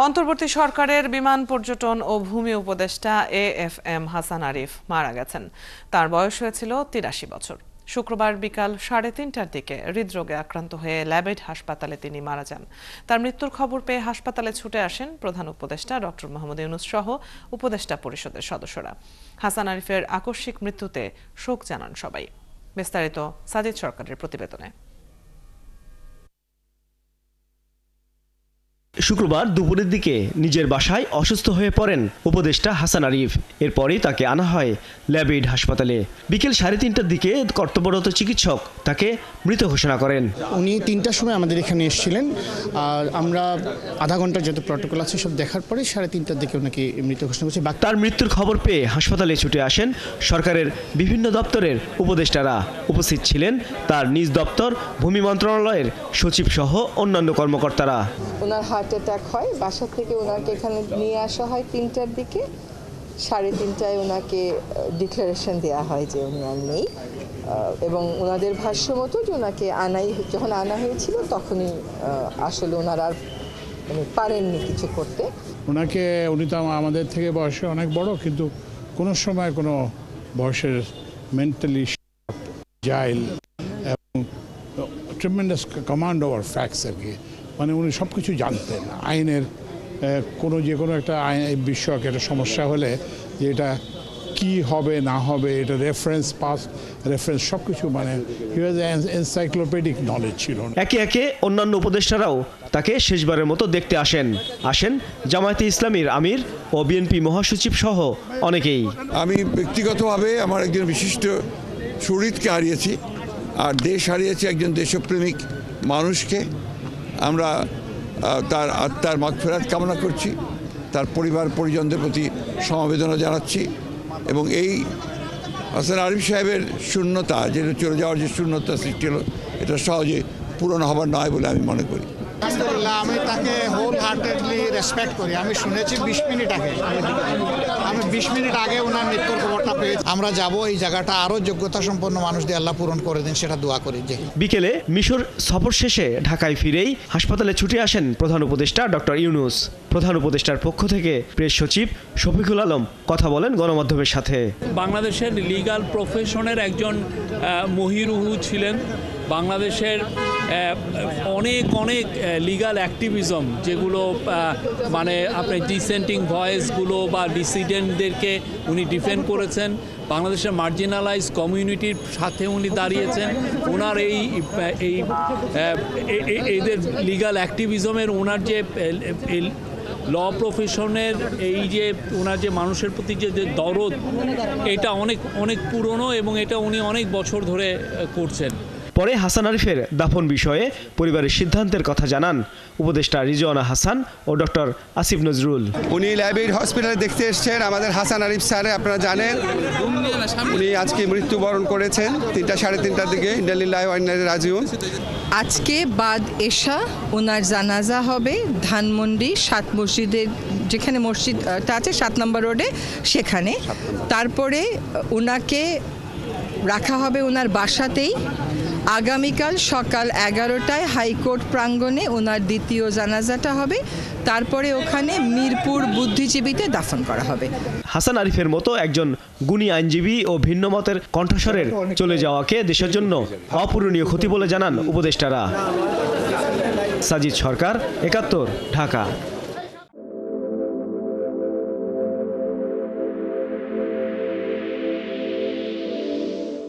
অন্তর্বর্তী সরকারের বিমান পর্যটন ও ভূমি উপদেষ্টা AFM হাসান আরিফ মারা গেছেন। তার বয়স হয়েছিল ৮৩ বছর। শুক্রবার বিকাল ৩:৩০টার দিকে হৃদরোগে আক্রান্ত হয়ে ল্যাবেড হাসপাতালে তিনি মারা যান। তার মৃত্যুর খবর পেয়ে হাসপাতালে ছুটে আসেন প্রধান উপদেষ্টা ডক্টর মোহাম্মদ ইউনূস সহ উপদেষ্টা পরিষদের সদস্যরা। হাসান আরিফের আকস্মিক মৃত্যুতে শোক জানান সবাই। বিস্তারিত সাজিদ সরকারের প্রতিবেদনে। শুক্রবার দুপুরের দিকে নিজের বাসায় অসুস্থ হয়ে পড়েন উপদেষ্টা হাসান আরিফ। এরপরই তাকে আনা হয় ল্যাবেড হাসপাতালে। বিকেল ৩:৩০টার দিকে কর্তব্যরত চিকিৎসক তাকে মৃত ঘোষণা করেন। উনি ৩টার সময় আমাদের এখানে এসেছিলেন, আর আমরা আধা ঘন্টার যত প্রটোকল আছে সব দেখার পরে ৩:৩০টার দিকে ওনাকে মৃত ঘোষণা করছি। তার মৃত্যুর খবর পেয়ে হাসপাতালে ছুটে আসেন সরকারের বিভিন্ন দপ্তরের উপদেষ্টারা। উপস্থিত ছিলেন তার নিজ দপ্তর ভূমি মন্ত্রণালয়ের সচিব সহ অন্যান্য কর্মকর্তারা। ওনার হার্ট অ্যাটাক হয়, বাসা থেকে ওনাকে এখানে নিয়ে আসা হয় ৩টার দিকে। ৩:৩০টায় ওনাকে ডিক্লারেশন দেওয়া হয় যে উনি আর নেই, এবং ওনাদের ভাষ্য মতো যে ওনাকে যখন আনা হয়েছিল তখনই আসলে ওনারা আর পারেননি কিছু করতে। উনি তো আমাদের থেকে বয়সে অনেক বড়, কিন্তু কোনো সময় কোনো বয়সের মেন্টালি জাইল এবং ট্রিমেন্ডাস কমান্ড ওভার ফ্যাক্টস আর কি, মানে উনি সব কিছু জানতেন। আইনের যে কোনো একটা বিষয়ক একটা সমস্যা হলে যে এটা কি হবে না হবে, এটা রেফারেন্স সব কিছু, মানে এনসাইক্লোপিডিক নলেজ ছিল। একে একে অন্যান্য উপদেষ্টারাও তাকে শেষবারের মতো দেখতে আসেন জামায়াতে ইসলামীর আমির ও বিএনপি মহাসচিব সহ অনেকেই। আমি ব্যক্তিগতভাবে আমার একজন বিশিষ্ট শহীদকে হারিয়েছি, আর দেশ হারিয়েছি একজন দেশপ্রেমিক মানুষকে। আমরা তার আত্মার মাগফিরাত কামনা করছি, তার পরিবার পরিজনদের প্রতি সমবেদনা জানাচ্ছি, এবং এই হাসান আরিফ সাহেবের শূন্যতা, যেটা চলে যাওয়ার যে শূন্যতা সৃষ্টি হলো, এটা সহজে পূরণ হবার নয় বলে আমি মনে করি। আলহামদুলিল্লাহ, আমি তাকে হোল হার্টেডলি রেসপেক্ট করি। আমি শুনেছি ২০ মিনিট আগে ওনার মৃত্যুর খবরটা পেয়েছি। আমরা যাব এই জায়গাটা আরও যোগ্যতা সম্পন্ন মানুষ দিয়ে আল্লাহ পূরণ করে দিন, সেটা দোয়া করি। যে বিকেলে মিশর সফর শেষে ঢাকায় ফিরেই হাসপাতালে ছুটে আসেন প্রধান উপদেষ্টা ডক্টর ইউনূস। প্রধান উপদেষ্টার পক্ষ থেকে প্রেস সচিব শফিকুল আলম কথা বলেন গণমাধ্যমের সাথে। বাংলাদেশের লিগ্যাল প্রফেশনের একজন মহিরুহু ছিলেন। বাংলাদেশের অনেক লিগ্যাল অ্যাক্টিভিজম, যেগুলো মানে আপনি ডিসেন্টিং ভয়েসগুলো বা ডিসিডেন্টদেরকে উনি ডিফেন্ড করেছেন। বাংলাদেশের মার্জিনালাইজ কমিউনিটির সাথে উনি দাঁড়িয়েছেন। ওনার এদের লিগ্যাল অ্যাক্টিভিজমের ওনার যে ল প্রফেশনের ওনার যে মানুষের প্রতি যে দরদ, এটা অনেক পুরনো, এবং এটা উনি অনেক বছর ধরে করছেন। পরে হাসান আরিফের দাফন বিষয়ে পরিবারের সিদ্ধান্তের কথা জানান উপদেষ্টা রিজওয়ানা হাসান ও ডক্টর আসিফ নজরুল। উনি ল্যাবেড হসপিটালে দেখতে এসেছেন আমাদের হাসান আরিফ স্যার। আপনারা জানেন উনি আজকে মৃত্যুবরণ করেছেন ৩:৩০টার দিকে। ইন্না লিল্লাহি ওয়া ইন্না ইলাইহি রাজিউন। আজকে বাদ এশা ওনার জানাজা হবে ধানমন্ডি ৭ মসজিদের, যেখানে মসজিদটা আছে ৭ নম্বর রোডে, সেখানে। তারপরে ওনাকে রাখা হবে ওনার বাসাতেই। আগামীকাল সকাল 11টায় হাইকোর্ট প্রাঙ্গণে ওনার দ্বিতীয় জানাজাটা হবে। তারপরে ওখানে মিরপুর বুদ্ধিজীবীতে দাফন করা হবে। হাসান আরিফের মতো একজন গুণী আইনজীবী ও ভিন্ন মতের কণ্ঠস্বরের চলে যাওয়াকে দেশের জন্য অপূরণীয় ক্ষতি বলে জানান উপদেষ্টারা। সাজিদ সরকার, ৭১, ঢাকা।